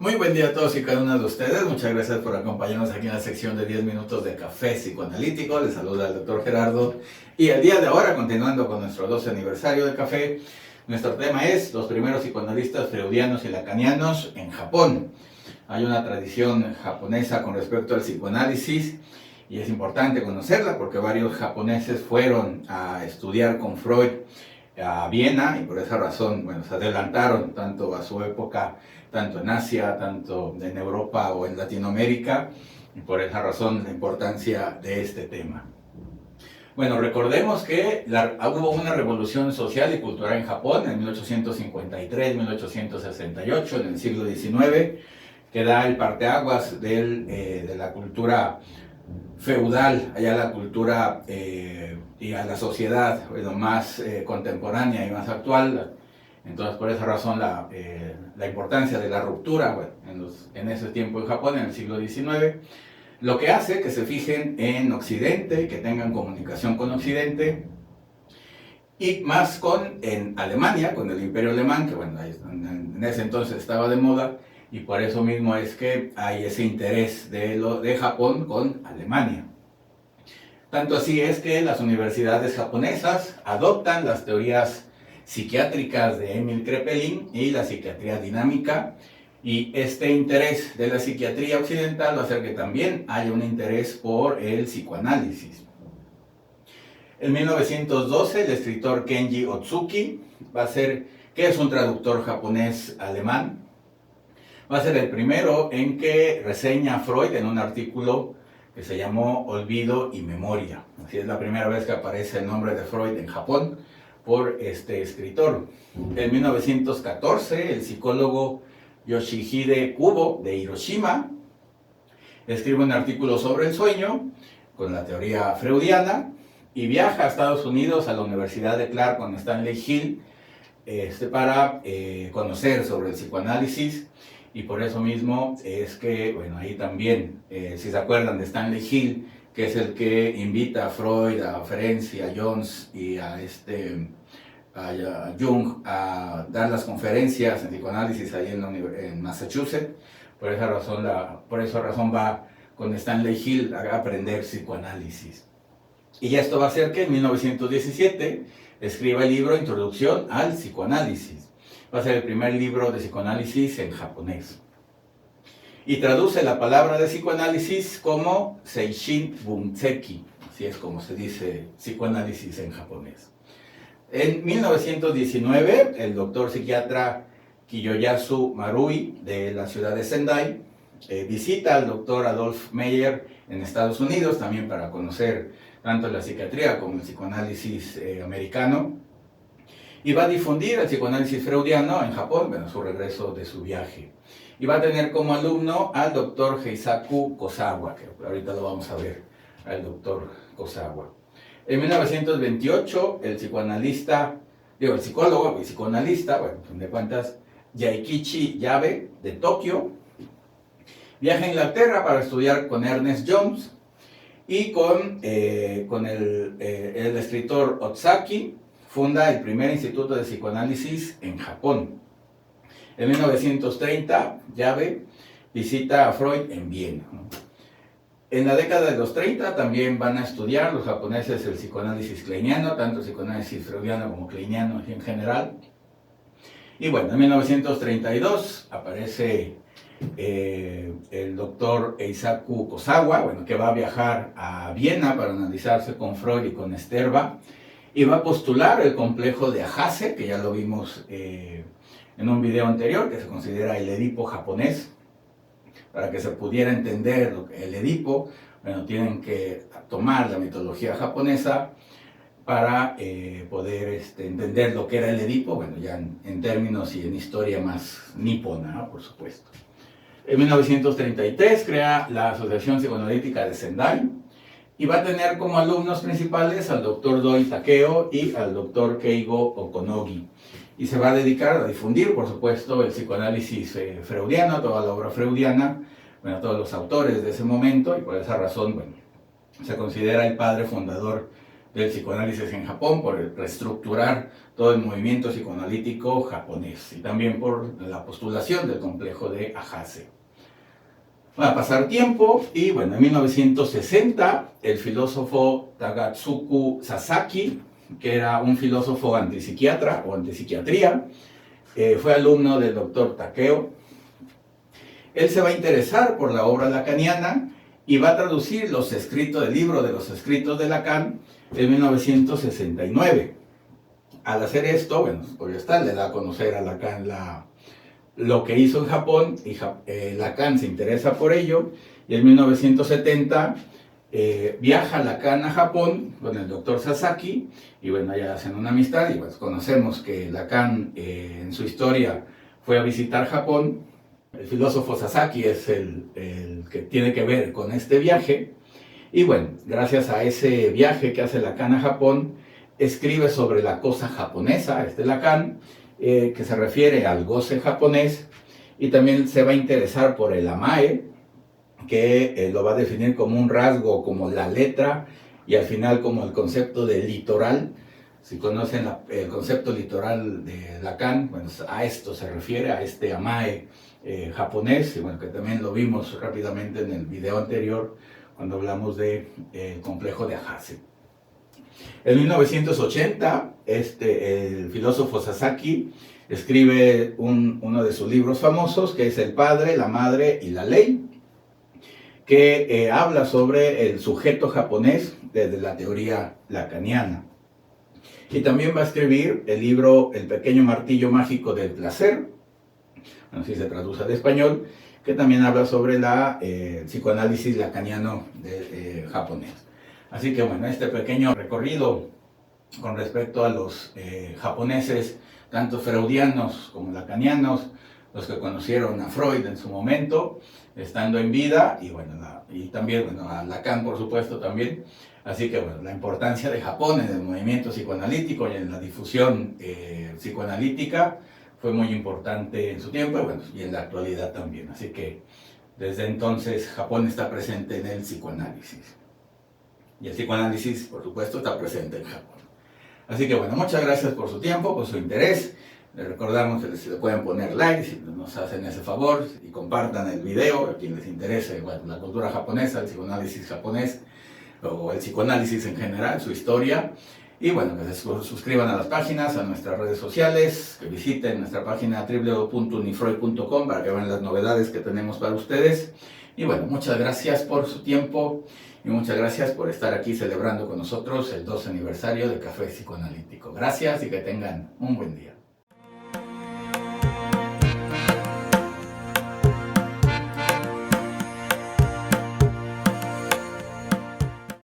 Muy buen día a todos y cada una de ustedes. Muchas gracias por acompañarnos aquí en la sección de 10 minutos de café psicoanalítico. Les saluda el doctor Gerardo. Y el día de ahora, continuando con nuestro 12 aniversario de café, nuestro tema es los primeros psicoanalistas freudianos y lacanianos en Japón. Hay una tradición japonesa con respecto al psicoanálisis y es importante conocerla porque varios japoneses fueron a estudiar con Freud a Viena y por esa razón, se adelantaron tanto a su época, tanto en Asia, tanto en Europa o en Latinoamérica, y por esa razón la importancia de este tema. Bueno, recordemos que hubo una revolución social y cultural en Japón en 1853-1868, en el siglo XIX, que da el parteaguas de la cultura feudal, allá la cultura y a la sociedad más contemporánea y más actual. Entonces, por esa razón, la importancia de la ruptura en ese tiempo en Japón, en el siglo XIX, lo que hace que se fijen en Occidente, que tengan comunicación con Occidente, y más en Alemania, con el Imperio Alemán, que en ese entonces estaba de moda, y por eso mismo es que hay ese interés de Japón con Alemania. Tanto así es que las universidades japonesas adoptan las teorías psiquiátricas de Emil Kraepelin y la psiquiatría dinámica, y este interés de la psiquiatría occidental va a hacer que también haya un interés por el psicoanálisis. En 1912 el escritor Kenji Otsuki que es un traductor japonés-alemán, va a ser el primero en que reseña a Freud en un artículo que se llamó Olvido y Memoria. Así es la primera vez que aparece el nombre de Freud en Japón por este escritor. En 1914, el psicólogo Yoshihide Kubo de Hiroshima escribe un artículo sobre el sueño con la teoría freudiana y viaja a Estados Unidos a la Universidad de Clark con Stanley Hill para conocer sobre el psicoanálisis. Y por eso mismo es que, ahí también, si se acuerdan de Stanley Hill, que es el que invita a Freud, a Ferenczi, a Jones y a Jung a dar las conferencias en psicoanálisis ahí en Massachusetts. Por esa razón va con Stanley Hill a aprender psicoanálisis. Y esto va a hacer que en 1917 escriba el libro Introducción al psicoanálisis. Va a ser el primer libro de psicoanálisis en japonés. Y traduce la palabra de psicoanálisis como Seishin Bunzeki, así es como se dice psicoanálisis en japonés. En 1919, el doctor psiquiatra Kiyoyasu Marui de la ciudad de Sendai visita al doctor Adolf Meyer en Estados Unidos, también para conocer tanto la psiquiatría como el psicoanálisis americano, y va a difundir el psicoanálisis freudiano en Japón, su regreso de su viaje. Y va a tener como alumno al doctor Heisaku Kosawa, que ahorita lo vamos a ver, al doctor Kosawa. En 1928, el psicólogo y psicoanalista, de cuentas, Yaikichi Yabe, de Tokio, viaja a Inglaterra para estudiar con Ernest Jones y con el escritor Otsaki, funda el primer instituto de psicoanálisis en Japón. En 1930, Yabe visita a Freud en Viena. En la década de los 30 también van a estudiar los japoneses el psicoanálisis kleiniano, tanto el psicoanálisis freudiano como kleiniano en general. Y en 1932 aparece el doctor Eisaku Kosawa, que va a viajar a Viena para analizarse con Freud y con Sterba, y va a postular el complejo de Ahase, que ya lo vimos en un video anterior, que se considera el Edipo japonés. Para que se pudiera entender el Edipo, tienen que tomar la mitología japonesa para poder entender lo que era el Edipo, ya en términos y en historia más nipona, por supuesto. En 1933 crea la Asociación Psicoanalítica de Sendai, y va a tener como alumnos principales al doctor Doi Takeo y al doctor Keigo Okonogi. Y se va a dedicar a difundir, por supuesto, el psicoanálisis freudiano, toda la obra freudiana, todos los autores de ese momento, y por esa razón, se considera el padre fundador del psicoanálisis en Japón, por reestructurar todo el movimiento psicoanalítico japonés y también por la postulación del complejo de Ahase. Va a pasar tiempo y bueno, en 1960 el filósofo Tagatsuku Sasaki, que era un filósofo antipsiquiatra o antipsiquiatría, fue alumno del doctor Takeo. Él se va a interesar por la obra lacaniana y va a traducir el libro de los escritos de Lacan en 1969. Al hacer esto, bueno, por estar, le da a conocer a Lacan lo que hizo en Japón, y Lacan se interesa por ello, y en 1970 viaja Lacan a Japón con el doctor Sasaki, y bueno, ya hacen una amistad, y pues conocemos que Lacan en su historia fue a visitar Japón. El filósofo Sasaki es el que tiene que ver con este viaje, y bueno, gracias a ese viaje que hace Lacan a Japón, escribe sobre la cosa japonesa, Lacan, que se refiere al goce japonés, y también se va a interesar por el amae, que lo va a definir como un rasgo, como la letra, y al final como el concepto de litoral. Si conocen el concepto litoral de Lacan, bueno, a esto se refiere, a este amae japonés, y bueno, que también lo vimos rápidamente en el video anterior, cuando hablamos del complejo de Ahase. En 1980, el filósofo Sasaki escribe uno de sus libros famosos, que es El Padre, la Madre y la Ley, que habla sobre el sujeto japonés desde la teoría lacaniana. Y también va a escribir el libro El pequeño martillo mágico del placer, así se traduce al español, que también habla sobre el psicoanálisis lacaniano japonés. Así que bueno, este pequeño recorrido con respecto a los japoneses, tanto freudianos como lacanianos, los que conocieron a Freud en su momento, estando en vida, y bueno, y también bueno, a Lacan, por supuesto, también. Así que bueno, la importancia de Japón en el movimiento psicoanalítico y en la difusión psicoanalítica fue muy importante en su tiempo, y, bueno, y en la actualidad también. Así que desde entonces Japón está presente en el psicoanálisis. Y el psicoanálisis, por supuesto, está presente en Japón. Así que bueno, muchas gracias por su tiempo, por su interés. Les recordamos que les pueden poner like si nos hacen ese favor, y compartan el video a quien les interese, bueno, la cultura japonesa, el psicoanálisis japonés, o el psicoanálisis en general, su historia. Y bueno, que se suscriban a las páginas, a nuestras redes sociales, que visiten nuestra página www.unifreud.com para que vean las novedades que tenemos para ustedes. Y bueno, muchas gracias por su tiempo y muchas gracias por estar aquí celebrando con nosotros el 12 aniversario de Café Psicoanalítico. Gracias y que tengan un buen día.